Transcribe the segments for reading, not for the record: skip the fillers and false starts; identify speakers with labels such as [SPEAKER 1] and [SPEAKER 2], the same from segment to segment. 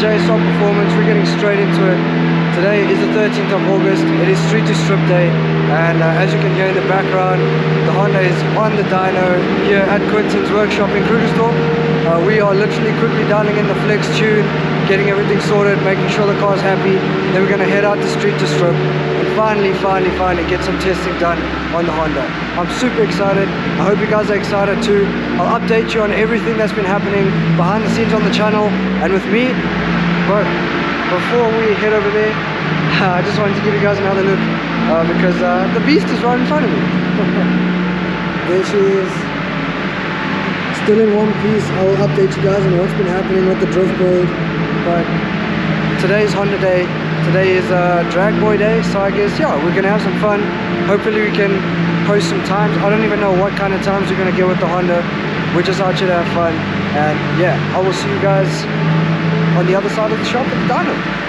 [SPEAKER 1] JSR Performance. We're getting straight into it. Today is the 13th of August. It is Street to Strip Day, and as you can hear in the background, the Honda is on the dyno here at Quinton's workshop in Krugersdorp. We are literally quickly dialing in the flex tune, getting everything sorted, making sure the car's happy. Then we're going to head out the street to strip and finally get some testing done on the Honda. I'm super excited. I hope you guys are excited too. I'll update you on everything that's been happening behind the scenes on the channel and with me. But before we head over there, I just wanted to give you guys another look because the beast is right in front of me. There she is, still in one piece. I will update you guys on what's been happening with the drift build. But today's Honda day. Today is drag boy day, so I guess yeah, we're gonna have some fun. Hopefully we can post some times. I don't even know what kind of times we're gonna get with the Honda. We're just out here to have fun, and yeah, I will see you guys on the other side of the shop at the dyno.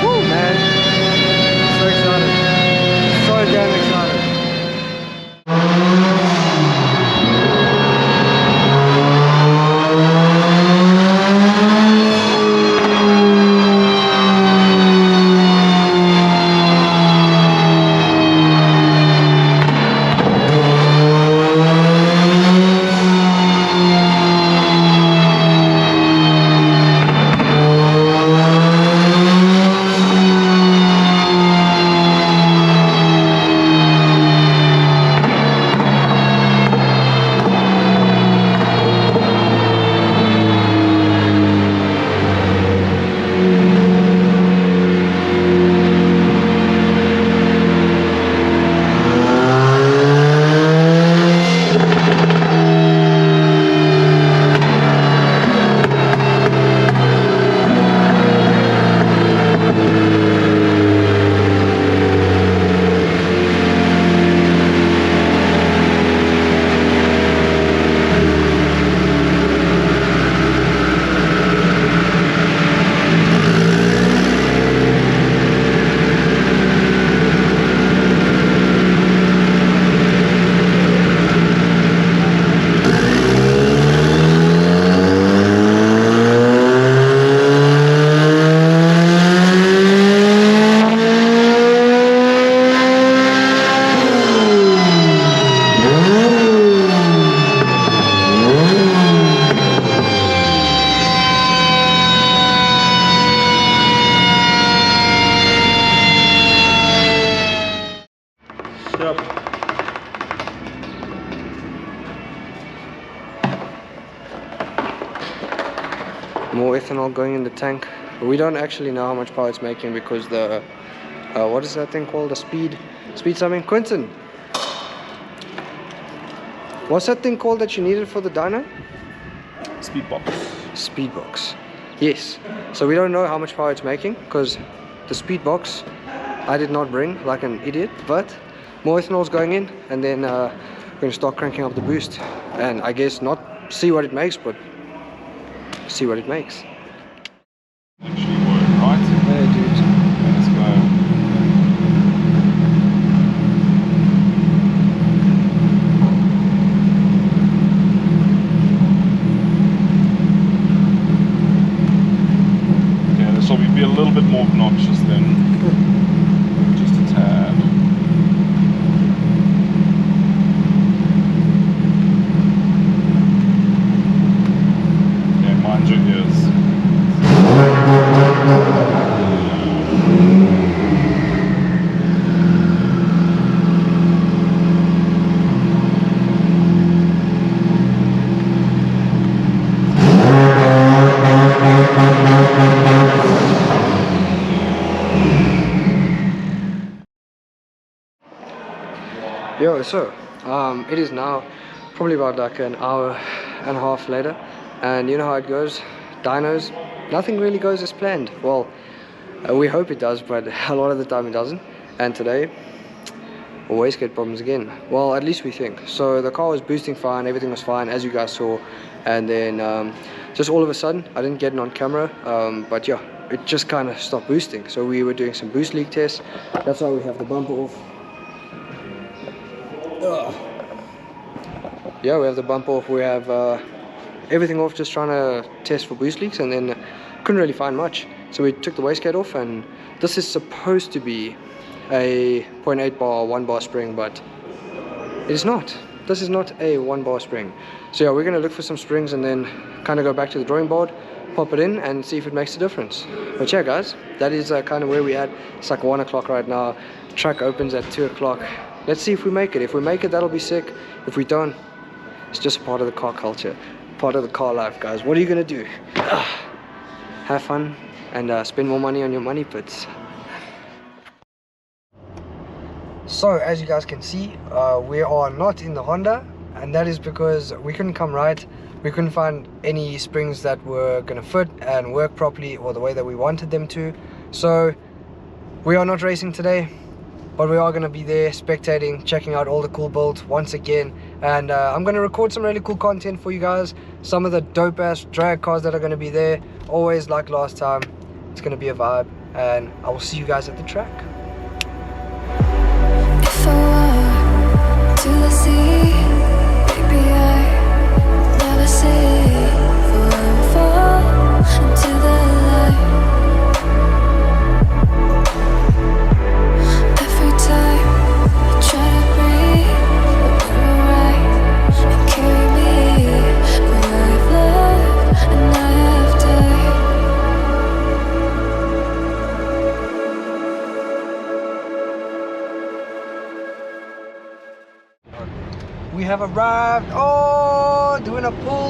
[SPEAKER 1] Woo, man. So excited. So damn excited. More ethanol going in the tank. We don't actually know how much power it's making because the what is that thing called? The speed something. Quinton, what's that thing called that you needed for the dyno? Speed box. Yes. So we don't know how much power it's making because the speed box I did not bring like an idiot. But more ethanol is going in, and then we're gonna start cranking up the boost, and I guess not see what it makes, but see what it makes.
[SPEAKER 2] Actually work, right?
[SPEAKER 1] Yeah, dude.
[SPEAKER 2] Let's go.
[SPEAKER 1] Yo, so it is now probably about like an hour and a half later, and you know how it goes, dynos, nothing really goes as planned. Well, we hope it does, but a lot of the time it doesn't. And today always get problems again. Well, at least we think. So the car was boosting fine, everything was fine as you guys saw, and then just all of a sudden I didn't get it on camera, but yeah, it just kind of stopped boosting. So we were doing some boost leak tests. That's why we have the bumper off. Yeah, we have the bumper off, we have everything off, just trying to test for boost leaks, and then couldn't really find much. So we took the wastegate off, and this is supposed to be a 0.8 bar 1 bar spring, but it is not. This is not a 1 bar spring. So yeah, we're going to look for some springs and then kind of go back to the drawing board, pop it in and see if it makes a difference. But yeah guys, that is kind of where we at. It's like 1 o'clock right now. Track opens at 2 o'clock. Let's see if we make it. If we make it, that'll be sick. If we don't, it's just part of the car culture, part of the car life, guys. What are you gonna do? Have fun and spend more money on your money pits. So as you guys can see, we are not in the Honda, and that is because we couldn't come right. We couldn't find any springs that were gonna fit and work properly or the way that we wanted them to. So we are not racing today, but we are going to be there spectating, checking out all the cool builds once again, and I'm going to record some really cool content for you guys, some of the dope ass drag cars that are going to be there, always like last time. It's going to be a vibe, and I will see you guys at the track.
[SPEAKER 3] If I walk to the sea, maybe I never say fall into the light. Every time I try to breathe, but you're right and carry me where I've lived and I have died.
[SPEAKER 1] We have arrived. Oh, doing a pull.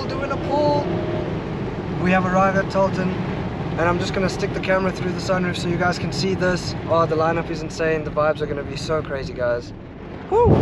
[SPEAKER 1] We have arrived at Tarlton, and I'm just gonna stick the camera through the sunroof so you guys can see this. Oh, the lineup is insane. The vibes are gonna be so crazy, guys. Woo!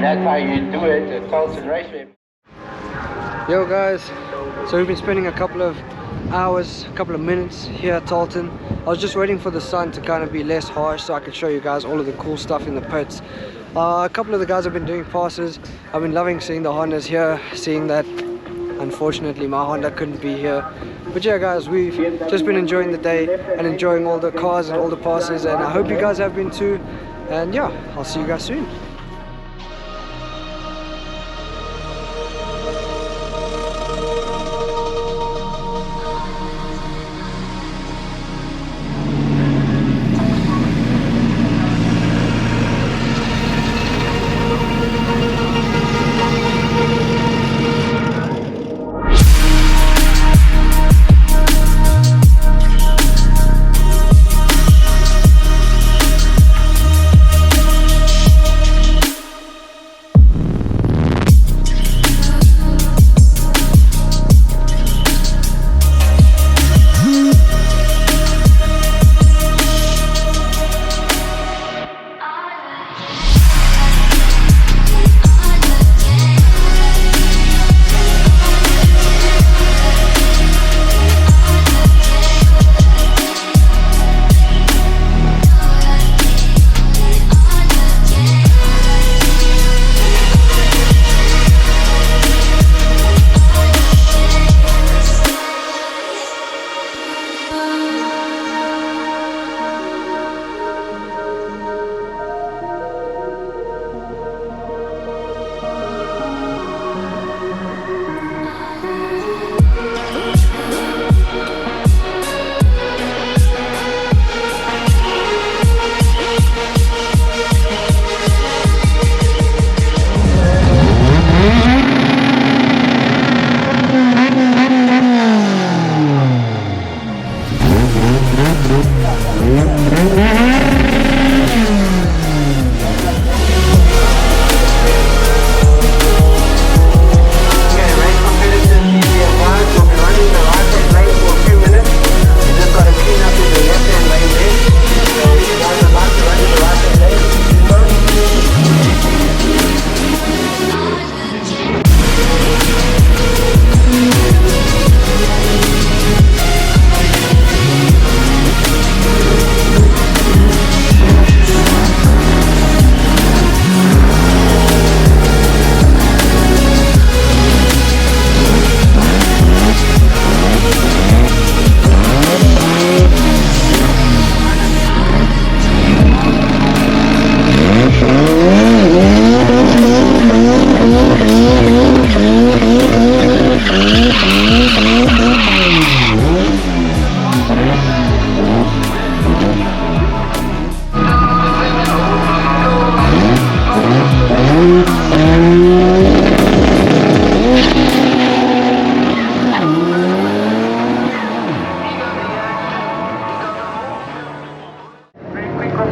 [SPEAKER 4] That's how you do it at Tarlton Raceway.
[SPEAKER 1] Yo guys, so we've been spending a couple of hours, a couple of minutes here at Tarlton. I was just waiting for the sun to kind of be less harsh so I could show you guys all of the cool stuff in the pits. A couple of the guys have been doing passes. I've been loving seeing the Hondas here, seeing that unfortunately my Honda couldn't be here. But yeah guys, we've just been enjoying the day and enjoying all the cars and all the passes, and I hope you guys have been too. And yeah, I'll see you guys soon.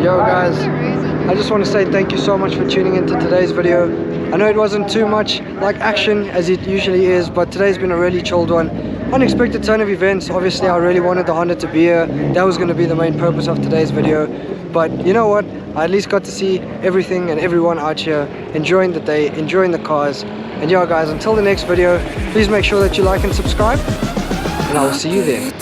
[SPEAKER 1] Yo guys, I just want to say thank you so much for tuning into today's video. I know it wasn't too much like action as it usually is, but today's been a really chilled one. Unexpected turn of events. Obviously I really wanted the Honda to be here. That was going to be the main purpose of today's video, but you know what, I at least got to see everything and everyone out here enjoying the day, enjoying the cars. And yeah guys, until the next video, please make sure that you like and subscribe, and I will see you there.